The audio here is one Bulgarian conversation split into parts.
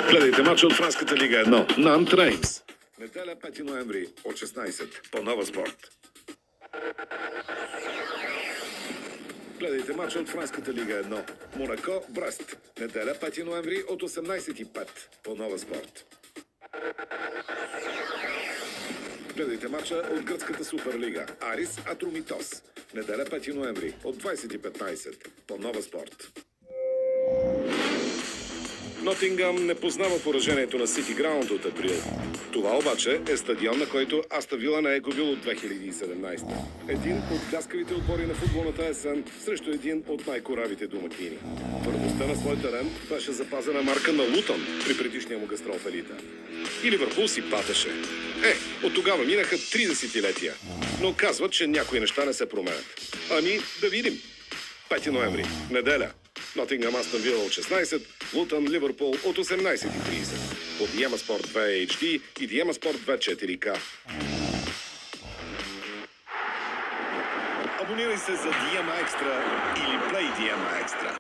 Гледайте матча от Франската лига 1. Нант Реймс. Неделя 5 ноември от 16 по Нова Спорт. Гледайте матча от Франската лига 1. Монако Брест. Неделя 5 ноември от 18:05 по Нова Спорт. Гледайте матча от Гръцката суперлига. Арис Атрумитос. Неделя 5 ноември от 20:15 по Нова Спорт. Нотингъм не познава поражението на Сити Граунд от април. Това обаче е стадион, на който Астън Вила не е губил от 2017. Един от бляскавите отбори на футболната есен срещу един от най-коравите домакини. Твърдостта на свой терен беше запазена марка на Лутън при предишния му гастрол в елита. И Ливърпул си патеше. От тогава минаха 3 десетилетия. Но казват, че някои неща не се променят. Ами, да видим. 5 ноември, неделя. Нотингъм Астън Вила от 16, Лутън Ливърпул от 18:30. По Диема Спорт 2 HD и Диема Спорт 2 4K. Абонирай се за Диема Екстра или Play Диема Екстра.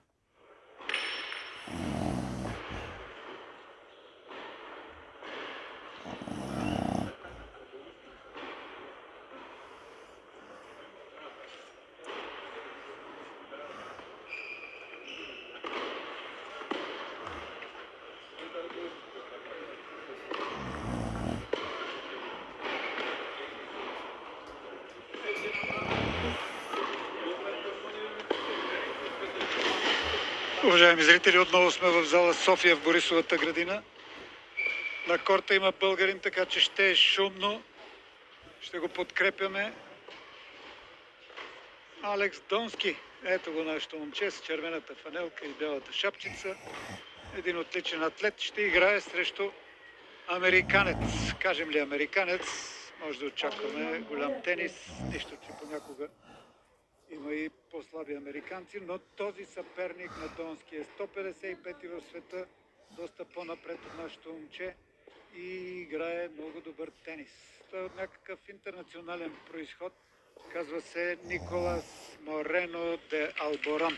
Уважаеми зрители, отново сме в зала София в Борисовата градина. На корта има българин, така че ще е шумно. Ще го подкрепяме. Алекс Донски. Ето го нашето момче с червената фанелка и белата шапчица. Един отличен атлет ще играе срещу американец. Кажем ли американец, може да очакваме голям тенис. Нищо, че понякога има и по-слаби американци, но този съперник на Донски е 155 в света, доста по-напред от нашето момче и играе много добър тенис. Той е от някакъв интернационален произход. Казва се Николас Морено де Алборан.